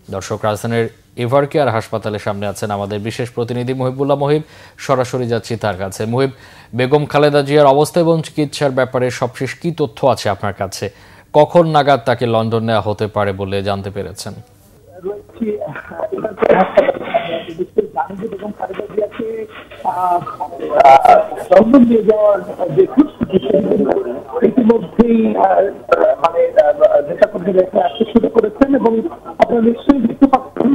দর্শক, রাজধানীর এভারকেয়ার হাসপাতালের সামনে আছেন আমাদের বিশেষ প্রতিনিধি মুহিবুল্লাহ মুহিব। সরাসরি যাচ্ছি তার কাছে। মুহিব, বেগম খালেদা জিয়ার অবস্থা এবং চিকিৎসার ব্যাপারে সবশেষ কি তথ্য আছে আপনার কাছে? কখন নাগাদ তাকে লন্ডন নেওয়া হতে পারে বলে জানতে পেরেছেন? লন্ডন নিয়ে যাওয়ার যে ইতিমধ্যেই মানে নেতা কর্মীরা আসতে শুরু করেছেন এবং আপনারা নিশ্চয়ই দেখতে পাচ্ছেন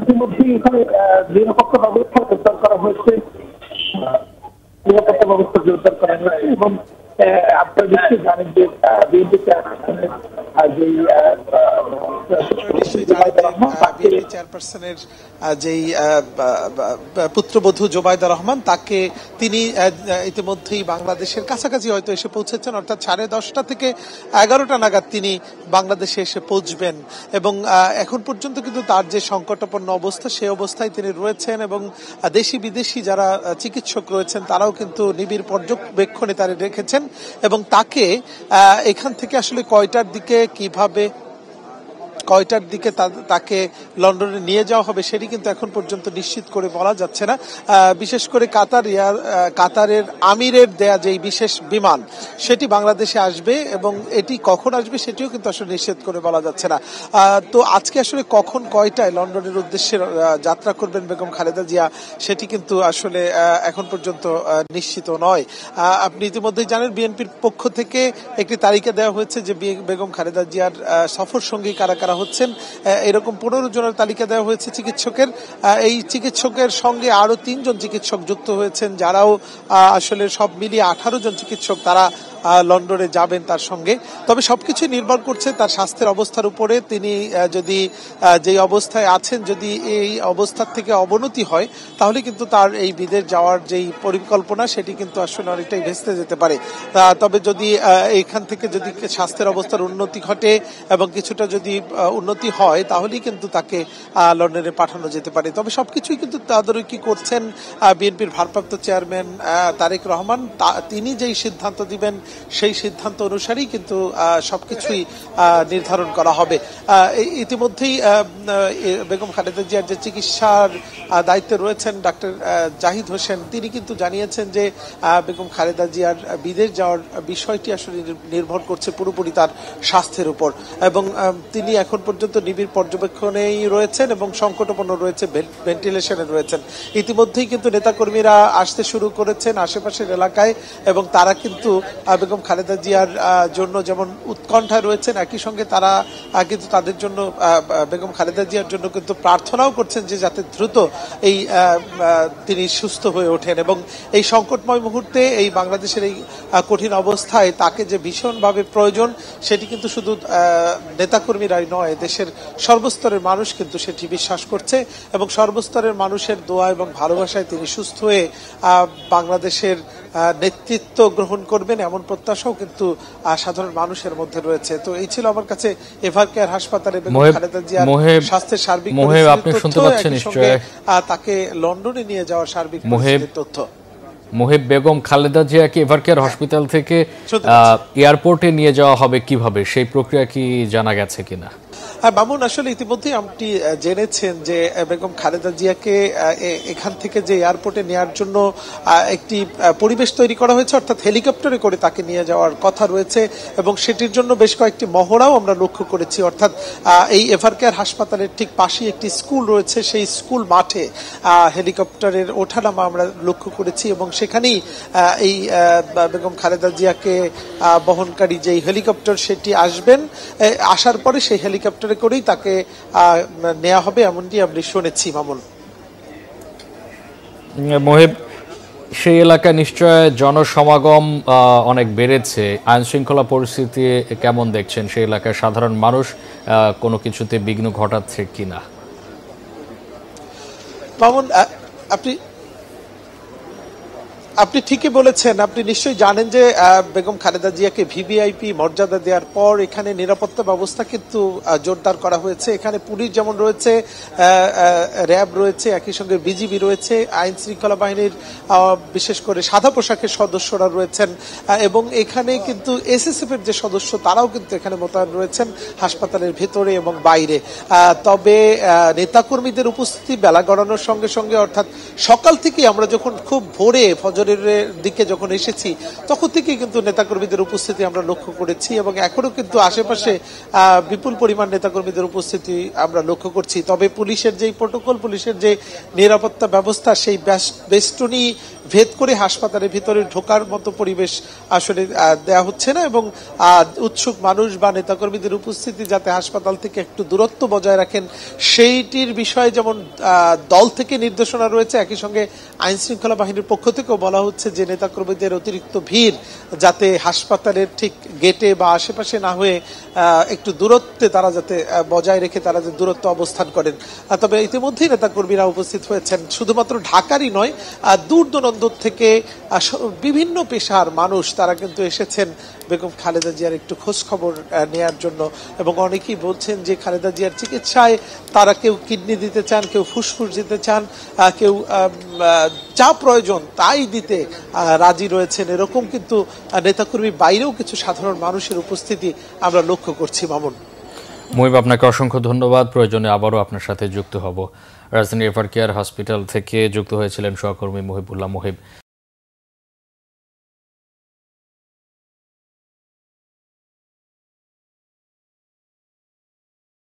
ইতিমধ্যেই এখানে নিরাপত্তা ব্যবস্থা জোরদার করা হয়েছে এবং আপনারা নিশ্চয়ই জানেন যে বিএনপি চেয়ারপারসনের যেই পুত্রবধূ জোবাইদা রহমান, তাকে তিনি ইতিমধ্যেই বাংলাদেশের কাছাকাছি হয়তো এসে পৌঁছেছেন, অর্থাৎ 10:30 থেকে 11টা নাগাদ তিনি বাংলাদেশে এসে পৌঁছবেন। এবং এখন পর্যন্ত কিন্তু তার যে সংকটাপন্ন অবস্থা, সেই অবস্থায় তিনি রয়েছেন এবং দেশি বিদেশি যারা চিকিৎসক রয়েছেন তারাও কিন্তু নিবিড় পর্যবেক্ষণে তারা রেখেছেন। এবং তাকে এখান থেকে আসলে কয়টার দিকে তাকে লন্ডনে নিয়ে যাওয়া হবে সেটি কিন্তু এখন পর্যন্ত নিশ্চিত করে বলা যাচ্ছে না। বিশেষ করে কাতারের আমিরের দেয়া যেই বিশেষ বিমান সেটি বাংলাদেশে আসবে এবং এটি কখন আসবে সেটিও কিন্তু আসলে নিশ্চিত করে বলা যাচ্ছে না। তো আজকে আসলে কখন কয়টায় লন্ডনের উদ্দেশ্যে যাত্রা করবেন বেগম খালেদা জিয়া সেটি কিন্তু আসলে এখন পর্যন্ত নিশ্চিত নয়। আপনি ইতিমধ্যেই জানেন বিএনপির পক্ষ থেকে একটি তালিকা দেওয়া হয়েছে যে বেগম খালেদা জিয়ার সফর সঙ্গী কারা কারা হচ্ছেন। এরকম 15 জনের তালিকা দেওয়া হয়েছে চিকিৎসকের। এই চিকিৎসকের সঙ্গে আরো 3 জন চিকিৎসক যুক্ত হয়েছেন, যারাও আসলে সব মিলিয়ে 18 জন চিকিৎসক তারা লন্ডনে যাবেন তার সঙ্গে। তবে সবকিছু নির্ভর করছে তার স্বাস্থ্যের অবস্থার উপরে। তিনি যদি যেই অবস্থায় আছেন, যদি এই অবস্থার থেকে অবনতি হয় তাহলে কিন্তু তার এই বিদেশ যাওয়ার যেই পরিকল্পনা সেটি কিন্তু আসলে অনেকটাই ভেস্তে যেতে পারে। তবে যদি এখান থেকে যদি স্বাস্থ্যের অবস্থার উন্নতি ঘটে এবং কিছুটা যদি উন্নতি হয় তাহলেই কিন্তু তাকে লন্ডনে পাঠানো যেতে পারে। তবে সবকিছুই কিন্তু তদারকি করছেন বিএনপির ভারপ্রাপ্ত চেয়ারম্যান তারেক রহমান। তিনি যেই সিদ্ধান্ত দিবেন সেই সিদ্ধান্ত অনুসারেই কিন্তু সবকিছুই নির্ধারণ করা হবে। ইতিমধ্যেই বেগম খালেদা জিয়ার যে চিকিৎসার দায়িত্বে রয়েছেন ডাক্তার জাহিদ হোসেন, তিনি কিন্তু জানিয়েছেন যে বেগম খালেদা জিয়ার বিদেশ যাওয়ার বিষয়টি আসলে নির্ভর করছে পুরোপুরি তার স্বাস্থ্যের উপর এবং তিনি এখন পর্যন্ত নিবিড় পর্যবেক্ষণেই রয়েছেন এবং সংকটাপন্ন রয়েছে, ভেন্টিলেশনে রয়েছেন। ইতিমধ্যেই কিন্তু নেতাকর্মীরা আসতে শুরু করেছেন আশেপাশের এলাকায় এবং তারা কিন্তু বেগম খালেদা জিয়ার জন্য যেমন উৎকণ্ঠায় রয়েছেন, একই সঙ্গে তারা কিন্তু তাদের জন্য বেগম খালেদা জিয়ার জন্য কিন্তু প্রার্থনাও করছেন যে যাতে দ্রুত এই তিনি সুস্থ হয়ে ওঠেন। এবং এই সংকটময় মুহূর্তে এই বাংলাদেশের এই কঠিন অবস্থায় তাকে যে ভীষণভাবে প্রয়োজন সেটি কিন্তু শুধু নেতাকর্মীরাই নয়, দেশের সর্বস্তরের মানুষ কিন্তু সেটি বিশ্বাস করছে এবং সর্বস্তরের মানুষের দোয়া এবং ভালোবাসায় তিনি সুস্থ হয়ে বাংলাদেশের নেতৃত্ব গ্রহণ করবেন এমন প্রত্যাশাও কিন্তু সাধারণ মানুষের মধ্যে রয়েছে। তো এই ছিল আমার কাছে এভারকেয়ার হাসপাতালে বেগম খালেদা জিয়ার স্বাস্থ্যের সার্বিক তাকে লন্ডনে নিয়ে যাওয়ার সার্বিক তথ্য। মুহিব, বেগম খালেদা জিয়াকে এভারকেয়ার হসপিটাল থেকে এয়ারপোর্টে নিয়ে যাওয়া হবে কিভাবে, সেই প্রক্রিয়া কি জানা গেছে কিনা? মামুন, আসলে ইতিমধ্যেই আপনি জেনেছেন যে বেগম খালেদা জিয়াকে এখান থেকে যে এয়ারপোর্টে নেওয়ার জন্য একটি পরিবেশ তৈরি করা হয়েছে, অর্থাৎ হেলিকপ্টারে করে তাকে নিয়ে যাওয়ার কথা রয়েছে এবং সেটির জন্য বেশ কয়েকটি মহড়াও আমরা লক্ষ্য করেছি। অর্থাৎ এই এভারকেয়ার হাসপাতালের ঠিক পাশেই একটি স্কুল রয়েছে, সেই স্কুল মাঠে হেলিকপ্টারের ওঠানামা আমরা লক্ষ্য করেছি এবং সেখানেই এই বেগম খালেদা জিয়াকে বহনকারী যেই হেলিকপ্টার সেটি আসার পরে সেই হেলিকপ্টারে করেই তাকে নেওয়া হবে এমনটি আমরা শুনেছি। মামুন, মুহিব, সেই এলাকায় নিশ্চয় জনসমাগম অনেক বেড়েছে। আইন শৃঙ্খলা পরিস্থিতি কেমন দেখছেন? সেই এলাকায় সাধারণ মানুষ কোনো কিছুতে বিঘ্ন ঘটাচ্ছে কিনা? মামুন, আপনি আপনি ঠিকই বলেছেন। আপনি নিশ্চয়ই জানেন যে বেগম খালেদা জিয়াকে ভিভিআইপি মর্যাদা দেওয়ার পর এখানে নিরাপত্তা ব্যবস্থা কিন্তু জোরদার করা হয়েছে। এখানে পুলিশ যেমন রয়েছে, র্যাব রয়েছে, একই সঙ্গে বিজিবি রয়েছে, আইন শৃঙ্খলা বাহিনীর বিশেষ করে সাদা পোশাকের সদস্যরা রয়েছেন, এবং এখানে কিন্তু এসএসএফ এর যে সদস্য তারাও কিন্তু এখানে মোতায়েন রয়েছেন হাসপাতালের ভেতরে এবং বাইরে। তবে নেতাকর্মীদের উপস্থিতি বেলা গড়ানোর সঙ্গে সঙ্গে, অর্থাৎ সকাল থেকে আমরা যখন খুব ভোরে ফজরের দিকে যখন এসেছি তখন থেকে কিন্তু নেতাকর্মীদের উপস্থিতি আমরা লক্ষ্য করেছি, এবং এখনো কিন্তু আশেপাশে বিপুল পরিমাণ নেতাকর্মীদের উপস্থিতি আমরা লক্ষ্য করছি। তবে পুলিশের যেই প্রোটোকল, পুলিশের যে নিরাপত্তা ব্যবস্থা, সেই বেষ্টনী ভেদ করে হাসপাতালের ভিতরে ঢোকার মতো পরিবেশ আসলে দেয়া হচ্ছে না, এবং উৎসুক মানুষ বা নেতাকর্মীদের উপস্থিতি যাতে হাসপাতাল থেকে একটু দূরত্ব বজায় রাখেন সেইটির বিষয়ে যেমন দল থেকে নির্দেশনা রয়েছে, একই সঙ্গে আইন শৃঙ্খলা বাহিনীর পক্ষ থেকেও বলা হচ্ছে যে নেতাকর্মীদের অতিরিক্ত ভিড় যাতে হাসপাতালের ঠিক গেটে বা আশেপাশে না হয়ে একটু দূরত্বে তারা যাতে বজায় রেখে তারা যে দূরত্ব অবস্থান করেন। তবে ইতিমধ্যেই নেতাকর্মীরা উপস্থিত হয়েছেন, শুধুমাত্র ঢাকারই নয়, দূর দূরান্ত থেকে বিভিন্ন পেশার মানুষ তারা কিন্তু এসেছেন বেগম খালেদা জিয়ার একটু খোঁজ খবর নেয়ার জন্য, এবং অনেকেই বলছেন যে খালেদা জিয়ার চিকিৎসায় তারা কেউ কিডনি দিতে চান, কেউ ফুসফুস দিতে চান, কেউ যা প্রয়োজন তাই দিতে রাজি রয়েছেন। এরকম কিন্তু নেতাকর্মী বাইরেও কিছু সাধারণ মানুষের উপস্থিতি আমরা লক্ষ্য করছি। মামুন, মুহিব, আপনাকে অসংখ্য ধন্যবাদ। প্রয়োজনে আবারও আপনার সাথে যুক্ত হব। রাজধানী এভারকেয়ার হসপিটাল থেকে যুক্ত হয়েছিলেন সহকর্মী মুহিবুল্লাহ মুহিব।